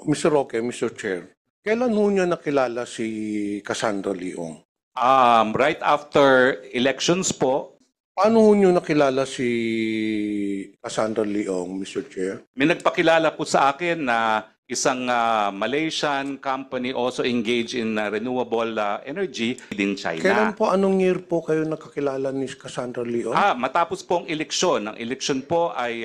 Mr. Roque, Mr. Chair, kailan ho niyo nakilala si Cassandra Leong? Right after elections po, Paano ho niyo nakilala si Cassandra Leong, Mr. Chair? may nagpakilala po sa akin na isang Malaysian company also engaged in renewable energy din China. Kailan po, anong year po kayo nakakilala ni Cassandra Leong? Matapos po ang eleksyon. Ang eleksyon po ay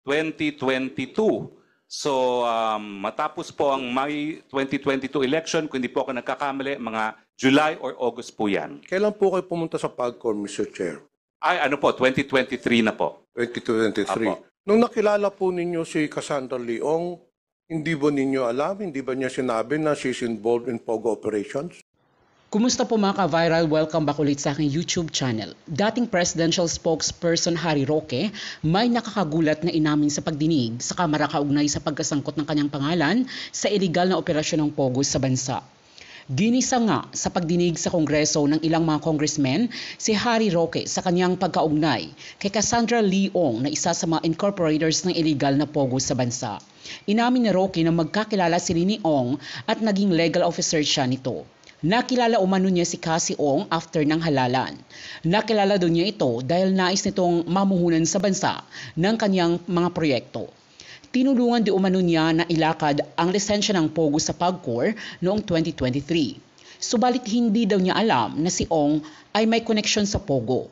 2022. So, matapos po ang May 2022 election, kung hindi po ako nagkakamali, mga July or August po yan. Kailan po kayo pumunta sa PAGCOR, Mr. Chair? Ay, ano po, 2023 na po. 2023. Apo. Nung nakilala po ninyo si Cassandra Leong, hindi ba ninyo alam, hindi ba niya sinabi na she's involved in POGO operations? Kumusta po mga ka-viral? Welcome back ulit sa aking YouTube channel. Dating presidential spokesperson Harry Roque may nakakagulat na inamin sa pagdinig sa Kamara kaugnay sa pagkasangkot ng kanyang pangalan sa illegal na operasyon ng POGO sa bansa. Ginisa nga sa pagdinig sa Kongreso ng ilang mga congressmen si Harry Roque sa kanyang pagkaugnay kay Cassandra Leong na isa sa mga incorporators ng illegal na POGO sa bansa. Inamin ni Roque na magkakilala si Leong at naging legal officer siya nito. Nakilala umano niya si Cassie Ong after ng halalan. Nakilala doon niya ito dahil nais nitong mamuhunan sa bansa ng kanyang mga proyekto. Tinulungan di umano niya na ilakad ang lisensya ng POGO sa PAGCOR noong 2023. Subalit hindi daw niya alam na si Ong ay may koneksyon sa POGO.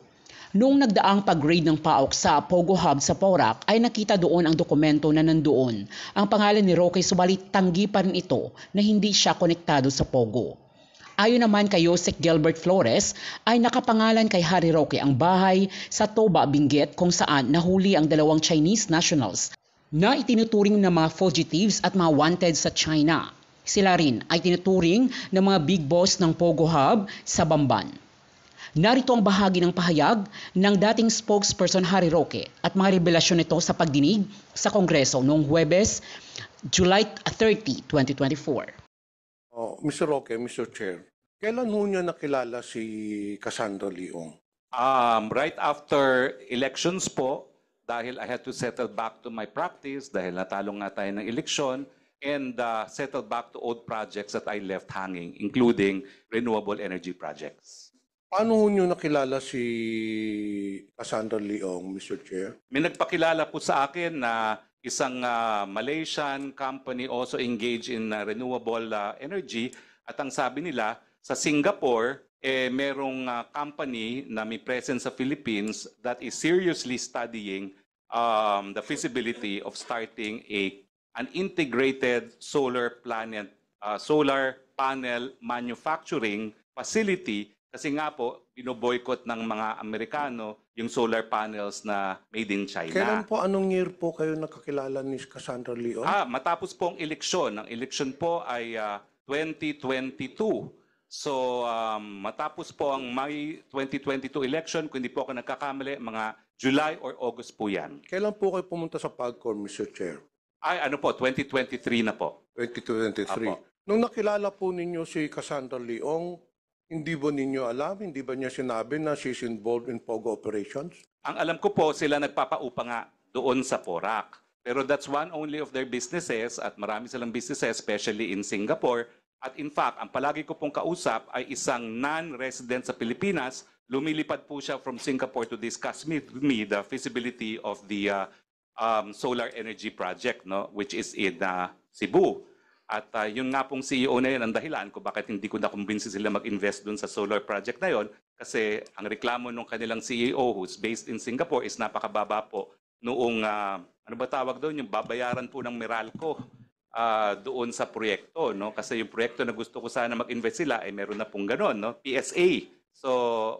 Noong nagdaang pag-raid ng PAOK sa POGO Hub sa Porac ay nakita doon ang dokumento na nandoon ang pangalan ni Roque, subalit tanggi pa rin ito na hindi siya konektado sa POGO. Ayon naman kay Josec Gilbert Flores ay nakapangalan kay Harry Roque ang bahay sa Toba, Benguet kung saan nahuli ang dalawang Chinese nationals na itinuturing na mga fugitives at mga wanted sa China. Sila rin ay tinuturing ng mga big boss ng POGO Hub sa Bamban. Narito ang bahagi ng pahayag ng dating spokesperson Harry Roque at mga revelasyon nito sa pagdinig sa Kongreso noong Huwebes, July 30, 2024. Mr. Roque, Mr. Chair, kailan ho niyo nakilala si Cassandra Leong? Right after elections po, dahil I had to settle back to my practice, dahil natalo nga tayo ng eleksyon, and settle back to old projects that I left hanging, including renewable energy projects. Paano ho niyo nakilala si Cassandra Leong, Mr. Chair? May nagpakilala po sa akin na isang Malaysian company also engaged in renewable energy, at ang sabi nila sa Singapore merong company na may presence sa Philippines that is seriously studying the feasibility of starting an integrated solar panel manufacturing facility, kasi nga po binoboycott ng mga Amerikano yung solar panels na made in China. Kailan po, anong year po kayo nakakilala ni Cassandra Leong? Matapos po ang eleksyon. Ang eleksyon po ay 2022. So, matapos po ang May 2022 election, kung hindi po ako nagkakamali, mga July or August po yan. Kailan po kayo pumunta sa PAGCOR, Mr. Chair? Ay, ano po, 2023 na po. 2023. Apo. Nung nakilala po ninyo si Cassandra Leong, hindi ba ninyo alam, hindi ba niya sinabi na she's involved in POGO operations? Ang alam ko po, sila nagpapaupa nga doon sa Porac. Pero that's one only of their businesses, at marami silang businesses, especially in Singapore. At in fact, ang palagi ko pong kausap ay isang non-resident sa Pilipinas. Lumilipad po siya from Singapore to discuss with me the feasibility of the solar energy project, no, which is in Cebu. At yun nga pong CEO na yun ang dahilan kung bakit hindi ko nakumbinsi sila mag-invest dun sa solar project na yun. Kasi ang reklamo ng kanilang CEO who's based in Singapore is napakababa po noong, ano ba tawag doon, yung babayaran po ng Meralco doon sa proyekto, no? Kasi yung proyekto na gusto ko sana mag-invest sila ay meron na pong ganon, no? PSA. So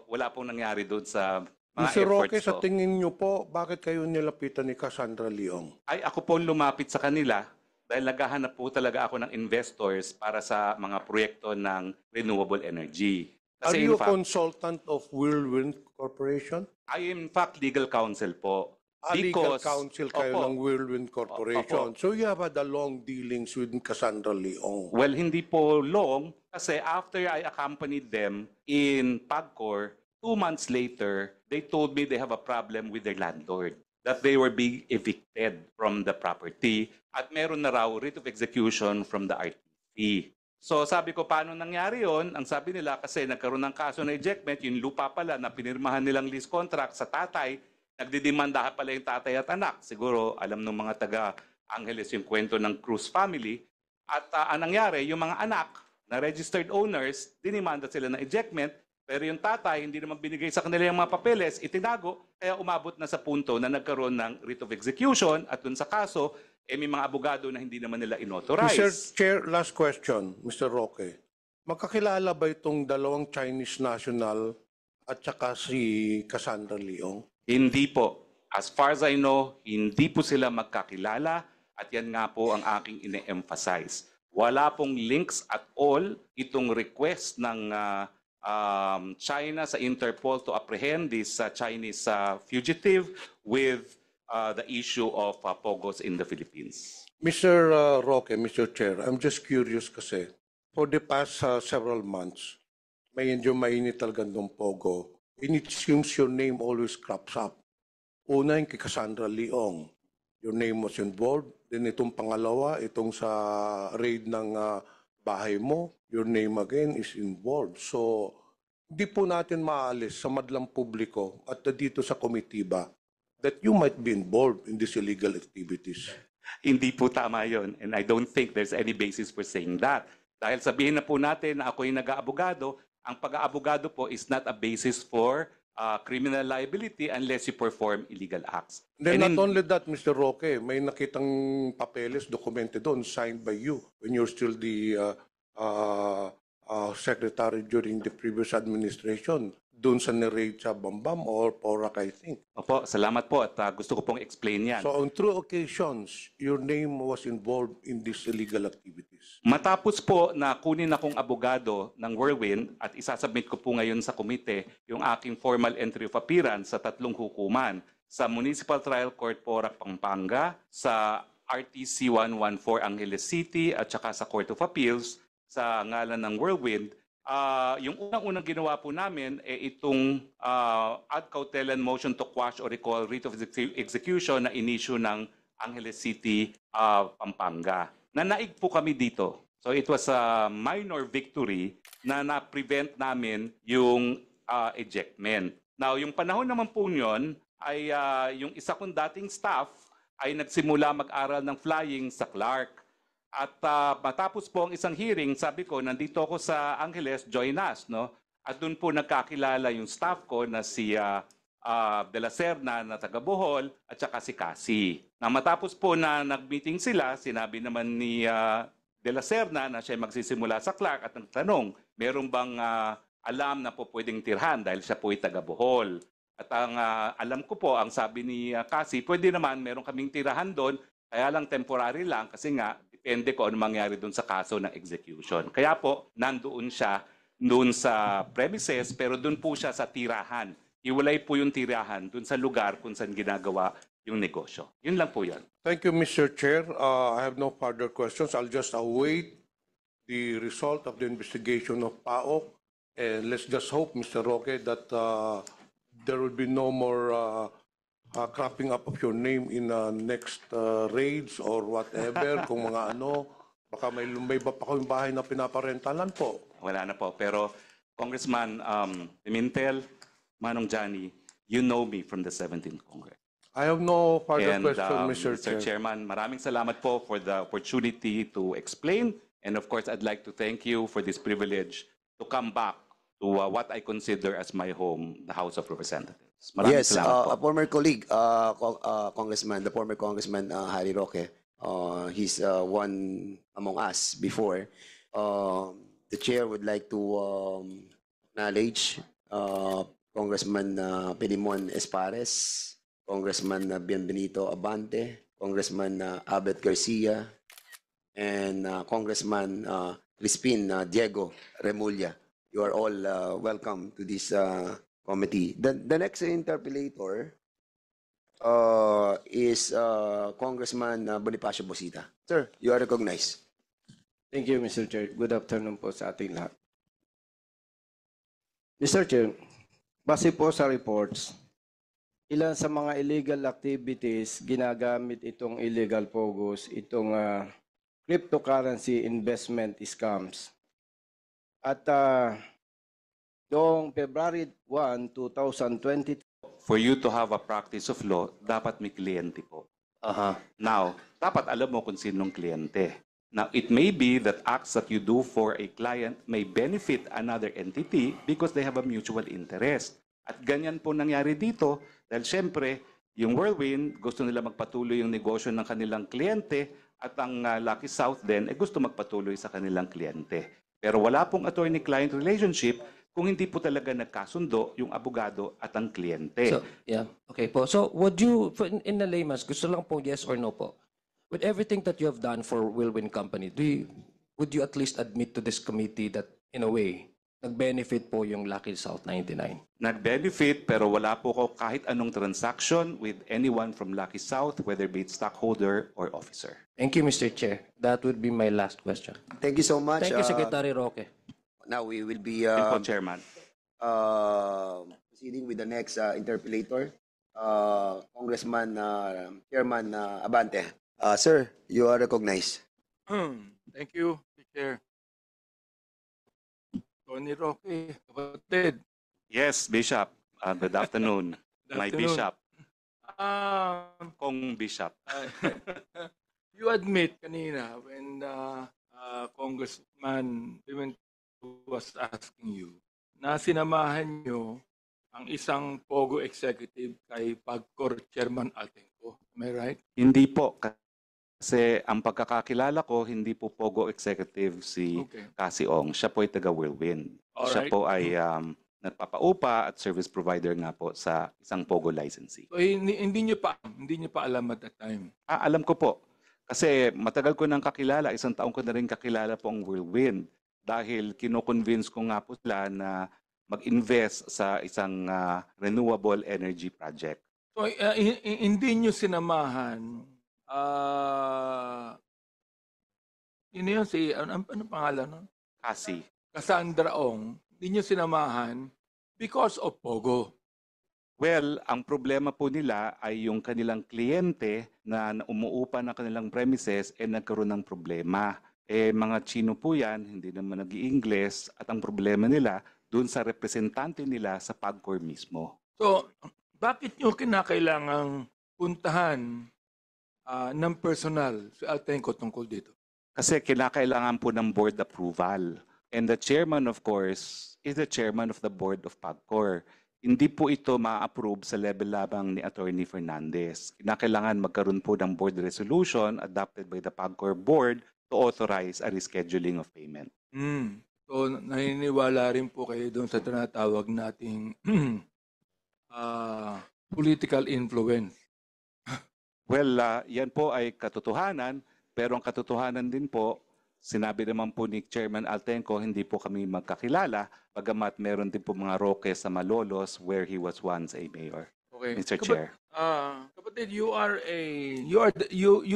wala pong nangyari doon sa mga Mr. Roque, efforts. sa tingin niyo po, bakit kayo nilapitan ni Cassandra Leong? Ay ako po lumapit sa kanila dahil naghahanap po talaga ako ng investors para sa mga proyekto ng renewable energy. Are Kasi you in a fact, consultant of Whirlwind Corporation? I am in fact legal counsel po. Legal counsel kayo Opo. ng Whirlwind Corporation. Opo. So you have had a long dealings with Cassandra Leong. Well, hindi po long kasi after I accompanied them in PAGCOR, 2 months later, they told me they have a problem with their landlord. that they were being evicted from the property at meron na raw writ of execution from the RTC. So sabi ko, paano nangyari yon? Ang sabi nila, kasi nagkaroon ng kaso na ejectment, yung lupa pala na pinirmahan nilang lease contract sa tatay, nagdidemandahan pala yung tatay at anak. Siguro alam ng mga taga Angeles yung kwento ng Cruz family. At ang nangyari, yung mga anak na registered owners, dinimanda sila ng ejectment, pero yung tatay, hindi naman binigay sa kanila yung mga papeles, itinago, kaya umabot na sa punto na nagkaroon ng writ of execution at dun sa kaso, may mga abogado na hindi naman nila Mr. inauthorize. Chair, last question, Mr. Roque. Magkakilala ba itong dalawang Chinese national at saka si Cassandra Leong? Hindi po. As far as I know, hindi po sila magkakilala at yan nga po ang aking ine-emphasize. Wala pong links at all itong request ng China sa Interpol to apprehend this Chinese fugitive with the issue of pogos in the Philippines. Mr. Roque, Mr. Chair, I'm just curious kasi for the past several months, medyo mainit talaga ng pogo. And it seems your name always crops up. Una yung kay Cassandra Leong. Your name was involved. Then itong pangalawa, itong sa raid ng bahay mo, your name again is involved. So, hindi po natin maalis sa madlang publiko at dito sa komitiba that you might be involved in these illegal activities. Hindi po tama yun. And I don't think there's any basis for saying that. Dahil sabihin na po natin na ako'y nag-aabogado, ang pag-aabogado po is not a basis for criminal liability unless you perform illegal acts. Then And not only that, Mr. Roque, may nakitang papeles, dokumente doon, signed by you when you're still the secretary during the previous administration. Doon sa ni-raid sa Bambam or Porac, I think. Opo, salamat po at gusto ko pong explain yan. So on two occasions, your name was involved in these illegal activities. Matapos po na kunin akong abogado ng Whirlwind at isasubmit ko po ngayon sa komite yung aking formal entry of appearance sa 3 hukuman, sa Municipal Trial Court Porac, Pampanga, sa RTC 114 Angeles City at saka sa Court of Appeals sa ngalan ng Whirlwind. Yung unang-unang ginawa po namin itong ad cautelan motion to quash or recall writ of execution na inisyu ng Angeles City, Pampanga. Nanaig po kami dito. So it was a minor victory na na-prevent namin yung ejectment. Now, yung panahon naman po yun ay yung isa kong dating staff ay nagsimula mag-aral ng flying sa Clark. At matapos po ang isang hearing, sabi ko, nandito ako sa Angeles, join us. No? At doon po nagkakilala yung staff ko na si De La Serna na taga Bohol at saka si Cassie. Na matapos po na nag-meeting sila, sinabi naman ni De La Serna na siya magsisimula sa Clark at nagtanong, meron bang alam na po pwedeng tirhan dahil siya po ay taga Bohol. At ang alam ko po, ang sabi ni Cassie, pwede naman meron kaming tirahan doon, kaya lang temporary lang kasi nga depende ko ano mangyari doon sa kaso ng execution. Kaya po, nandoon siya doon sa premises pero doon po siya sa tirahan. Iwalay po yung tirahan doon sa lugar kung saan ginagawa yung negosyo. Yun lang po yan. Thank you, Mr. Chair. I have no further questions. I'll just await the result of the investigation of PAOK. And let's just hope, Mr. Roque, that there will be no more cropping up of your name in next raids or whatever. Kung mga ano, baka may iba pa kayong bahay na pinaparentalan po. Wala na po. Pero Congressman Pimentel, Manong Johnny, you know me from the 17th Congress. I have no further And question, Mr. Mr. Chair. Chairman, maraming salamat po for the opportunity to explain. And of course, I'd like to thank you for this privilege to come back to what I consider as my home, the House of Representatives. Maraming Yes, salamat po. a former colleague, Congressman, the former Congressman Harry Roque, he's one among us before. The chair would like to acknowledge Congressman Pilimon Espares, Congressman Bienvenido Abante, Congressman Abet Garcia, and Congressman Crispin Diego Remulla. You are all welcome to this committee. The next interpellator is Congressman Bonifacio Bosita. Sir, you are recognized. Thank you, Mr. Chair. Good afternoon po sa ating lahat. Mr. Chair, base po sa reports, ilan sa mga illegal activities, ginagamit itong illegal POGOs, itong cryptocurrency investment scams. At noong February 1, 2022, For you to have a practice of law, dapat may kliyente po. Now, dapat alam mo kung sinong kliyente. Now, it may be that acts that you do for a client may benefit another entity because they have a mutual interest. At ganyan po nangyari dito dahil syempre, yung Whirlwind gusto nila magpatuloy yung negosyo ng kanilang kliyente at ang Lucky South din gusto magpatuloy sa kanilang kliyente. Pero wala pong attorney-client relationship kung hindi po talaga nagkasundo yung abogado at ang kliyente. So, yeah. Okay po. So, would you, in the layman's, gusto lang po yes or no po? With everything that you have done for Whirlwind Company, would you at least admit to this committee that, in a way, nag-benefit po yung Lucky South 99? Nag-benefit pero wala po ko kahit anong transaction with anyone from Lucky South, whether be it stockholder or officer. Thank you, Mr. Chair. That would be my last question. Thank you so much. Thank you, Secretary Roque. Now we will be Yun po, Chairman. proceeding with the next interpellator, Congressman Chairman Abante. Sir, you are recognized. Thank you, Chair. Tony Roque, kapatid. Yes, Bishop. Good afternoon. My afternoon. Bishop. Um, Kong Bishop. you admit kanina when Congressman was asking you na sinamahan nyo ang isang POGO executive kay PAGCOR Chairman Altenco. Am I right? Hindi po. Kasi ang pagkakakilala ko, hindi po POGO executive si Okay. Cassie Ong. Siya po ay taga Whirlwind. Siya Alright. po ay nagpapaupa at service provider nga po sa isang POGO licensee. So, hindi nyo pa alam at that time. Alam ko po. Kasi matagal ko nang kakilala, isang taong ko na rin kakilala po ang Whirlwind. Dahil kino-convince ko nga po sila na mag-invest sa isang renewable energy project. So, hindi nyo sinamahan, yun yun si, ano pangalan nun? Cassie. Cassandra Ong, hindi nyo sinamahan because of POGO. Well, ang problema po nila ay yung kanilang kliyente na umuupa ng kanilang premises nagkaroon ng problema. Mga Chino po yan, hindi naman nag-i-Ingles at ang problema nila doon sa representante nila sa PAGCOR mismo. So, bakit nyo kinakailangang puntahan ng personal si Altenco tungkol dito? Kasi kinakailangan po ng board approval. And the chairman, of course, is the chairman of the board of PAGCOR. Hindi po ito ma-approve sa level labang ni Attorney Fernandez. Kinakailangan magkaroon po ng board resolution adopted by the PAGCOR board to authorize a rescheduling of payment. So, naniniwala rin po kayo doon sa tinatawag nating political influence. Well, yan po ay katotohanan, pero ang katotohanan din po, sinabi naman po ni Chairman Altenco, hindi po kami magkakilala, bagamat meron din po mga Roque sa Malolos where he was once a mayor. Okay. Mr. Chair. Kapatid, you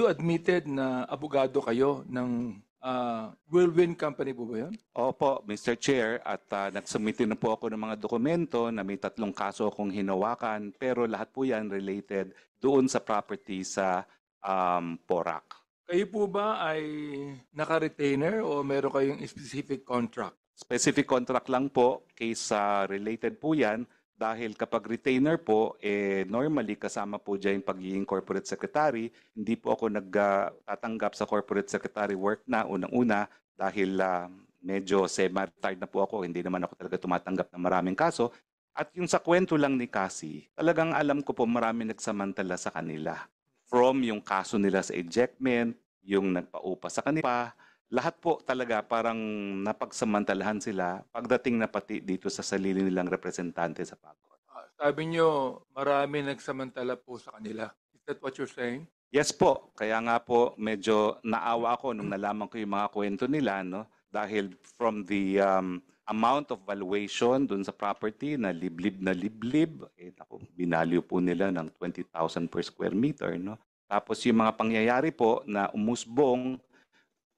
admitted na abogado kayo ng Whirlwind Company po ba yun? Opo, Mr. Chair, at nagsubmit na po ako ng mga dokumento na may 3 kaso akong hinawakan, pero lahat po yan related doon sa property sa Porac. Kayo po ba ay naka-retainer o meron kayong specific contract? Specific contract lang po, case related po yan, dahil kapag retainer po, normally kasama po dyan yung pagiging corporate secretary. Hindi po ako nagtatanggap sa corporate secretary work na unang-una dahil medyo semi-retired na po ako. Hindi naman ako talaga tumatanggap ng maraming kaso. At yung sa kwento lang ni Cassie, talagang alam ko po marami nagsamantala sa kanila. From yung kaso nila sa ejectment, yung nagpaupa sa kanila, lahat po talaga parang napagsamantalahan sila pagdating na pati dito sa sarili nilang representante sa PAGCOR. Sabi nyo, marami nagsamantala po sa kanila. Is that what you're saying? Yes po, kaya nga po medyo naawa ako nung nalaman ko yung mga kwento nila, no? Dahil from the amount of valuation dun sa property na liblib, binalyo po nila ng 20,000 per square meter, no? Tapos yung mga pangyayari po na umusbong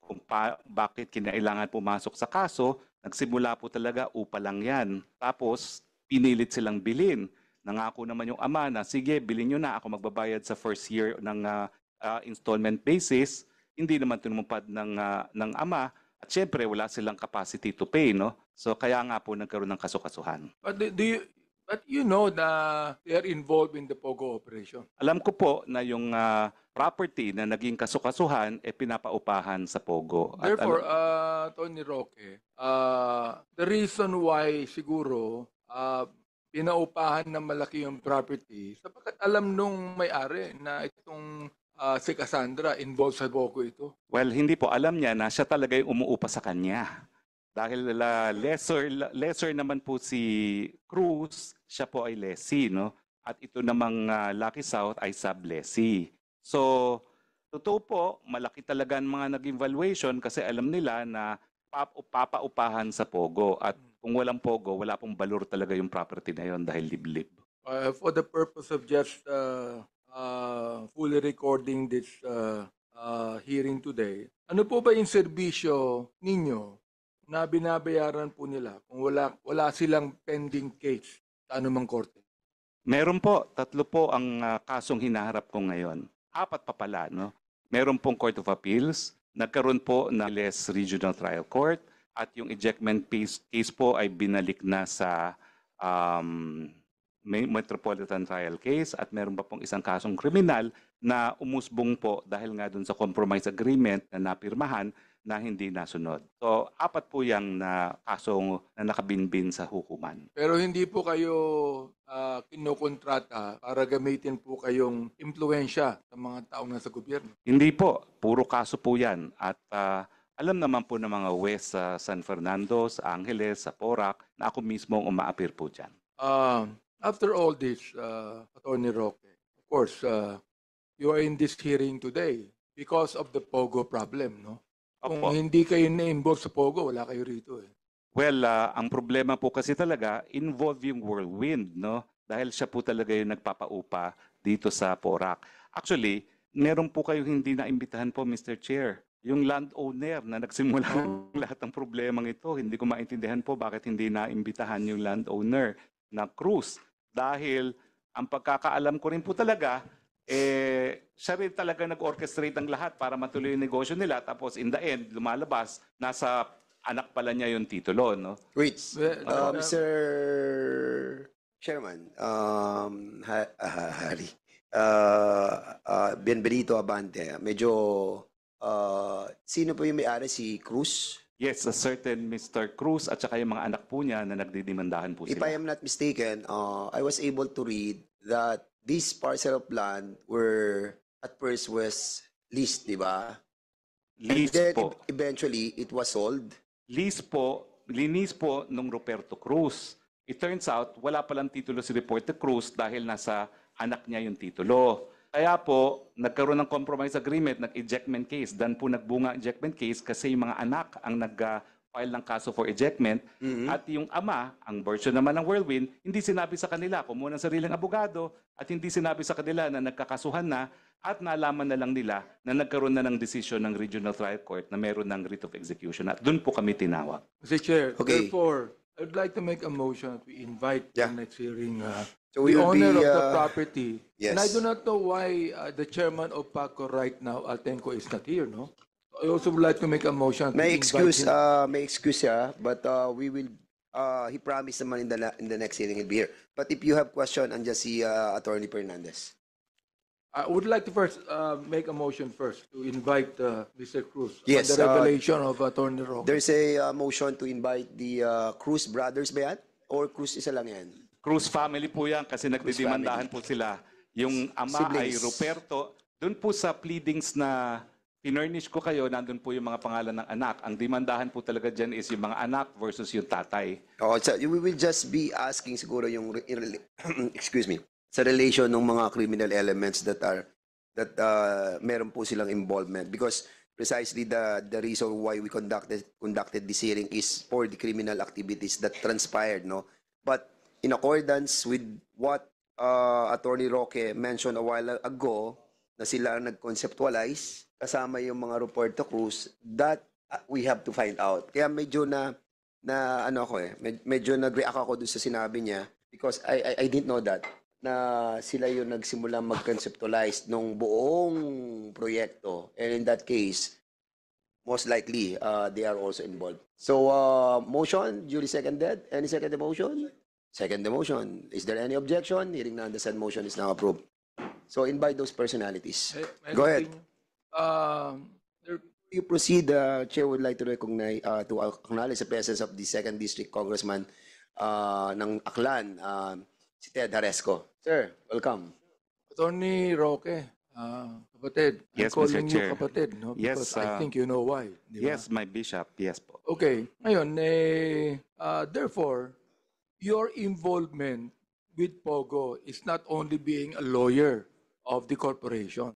kung bakit kinailangan pumasok sa kaso, nagsimula po talaga upa lang yan. Tapos pinilit silang bilhin. nangako naman yung ama na, sige, bilhin nyo na, ako magbabayad sa first year ng installment basis. Hindi naman tinumupad ng ama. At syempre, wala silang capacity to pay, no? So kaya nga po nagkaroon ng kasukasuhan. But you know na they are involved in the POGO operation. Alam ko po na yung property na naging kasukasuhan pinapaupahan sa POGO. At Therefore, Tony Roque, the reason why siguro pinaupahan ng malaki yung property, sapagkat alam nung may-ari na itong si Cassandra involved sa POGO ito. well, hindi po alam niya na siya talaga yung umuupa sa kanya. Dahil lesser naman po si Cruz, siya po ay lessee, no? At ito namang Lucky South ay sub-lessee. So, totoo po, malaki talaga ang mga naging valuation kasi alam nila na papaupahan sa POGO. At kung walang POGO, wala pong valor talaga yung property na yon dahil liblib. For the purpose of just fully recording this hearing today, ano po ba yung serbisyo ninyo na binabayaran po nila kung wala silang pending case sa anumang korte? Meron po, 3 po ang kasong hinaharap ko ngayon. 4 pa pala, no? Meron pong Court of Appeals, nagkaroon po ng Les Regional Trial Court, at yung ejectment case po ay binalik na sa Metropolitan Trial Case, at meron pa pong isang kasong kriminal na umusbong po dahil nga dun sa compromise agreement na napirmahan na hindi nasunod. So, 4 po yung kasong na nakabinbin sa hukuman. Pero hindi po kayo kinukontrata para gamitin po kayong impluensya sa mga taong nasa gobyerno. Hindi po, puro kaso po yan. At alam naman po ng mga West sa San Fernando, sa Angeles, sa Porac, na ako mismo ang umaapir po dyan. After all this, Attorney Roque, of course, you are in this hearing today because of the POGO problem, no? Kung Opo. hindi kayo na-involve sa POGO, wala kayo rito eh. Well, ang problema po kasi talaga, involve yung whirlwind, no? Dahil siya po talaga yung nagpapaupa dito sa Porac. Actually, meron po kayo hindi naimbitahan po, Mr. Chair. Yung landowner na nagsimula ng lahat ng problemang ito, hindi ko maintindihan po bakit hindi naimbitahan yung landowner na Cruz. Dahil ang pagkakaalam ko rin po talaga, siya rin talaga nag-orchestrate ng lahat para matuloy yung negosyo nila. Tapos in the end, lumalabas, nasa anak pala niya yung titulo, no? Wait, Well, Mr. Chairman, Harry, Bienvenido Abante, medyo, sino po yung may-ari, si Cruz? Yes, a certain Mr. Cruz at saka yung mga anak po niya na nagdidimandahan po If sila. I am not mistaken, I was able to read that this parcel of land were at first was leased, di ba? And Lease then po. eventually it was sold. Linis po nung Roberto Cruz. It turns out, wala palang titulo si Roberto Cruz dahil nasa anak niya yung titulo. Kaya po, nagkaroon ng compromise agreement, nag-ejectment case. Dan po nagbunga ejectment case kasi yung mga anak ang nag-file ng kaso for ejectment. At yung ama, ang version naman ng Whirlwind, hindi sinabi sa kanila, kumuha ng sariling abogado, at hindi sinabi sa kanila na nagkakasuhan na, at nalaman na lang nila na nagkaroon na ng desisyon ng Regional Trial Court na meron ng writ of execution. At doon po kami tinawag. Mr. Chair, Okay. therefore, I'd like to make a motion that we invite Yeah. the next hearing So we the will owner be, of the property. yes. And I do not know why the chairman of PACO right now, Altenco, is not here, no? I also would like to make a motion to May invite him. may excuse siya, but we will, he promised naman in the next hearing he'll be here. But if you have question, andyan si Attorney Fernandez. I would like to first make a motion first to invite Mr. Cruz Yes, on the revelation of Attorney Roque. There's a motion to invite the Cruz brothers ba yan? Or Cruz isa lang yan? Cruz family po yan kasi nagdidimandahan po sila. Yung ama ay Siblings. Roberto. Doon po sa pleadings na pinurnish ko kayo, nandun po yung mga pangalan ng anak. Ang dimandahan po talaga dyan is yung mga anak versus yung tatay. Oh, so we will just be asking siguro yung excuse me, sa relation ng mga criminal elements that meron po silang involvement, because precisely the reason why we conducted this hearing is for the criminal activities that transpired, no? But in accordance with what Attorney Roque mentioned a while ago, na sila ang nag-conceptualize kasama yung mga Roberto Cruz, that we have to find out. Kaya medyo medyo nag-react ako dun sa sinabi niya, because I didn't know that, na sila yung nagsimula mag-conceptualize nung buong proyekto. And in that case, most likely, they are also involved. So, motion, duly seconded. Any second motion? Second motion. Is there any objection? Hearing none, the said motion is now approved. So, invite those personalities. Go ahead. You proceed, Chair would like to recognize, to acknowledge the presence of the 2nd District Congressman ng Aklan, si Ted Haresco. Sir, welcome. Attorney Roque, kapatid. Yes, I'm calling Mr. you Chair. kapatid, no? Yes, Because I think you know why. Di ba? Yes, my bishop. Yes po. Okay. Ngayon, therefore, your involvement with Pogo is not only being a lawyer of the corporation.